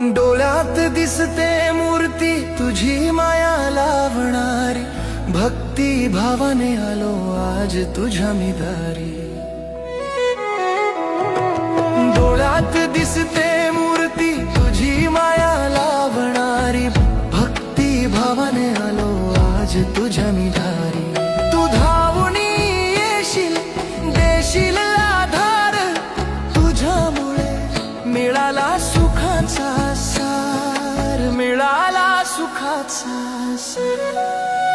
डोळ्यात दिसते मूर्ती तुझी माया लावणारी, भक्ती भावाने आलो आज तुझ्या मी दारी। डोळ्यात दिसते मूर्ती तुझी माया लावणारी, भक्ती भावाने आलो आज तुझ्या मी दारी। तू धावूनी येशील देशील आधार, तुझ्यामुळे मिळाला सुखाचा सार, मिळाला सुखाचा सार।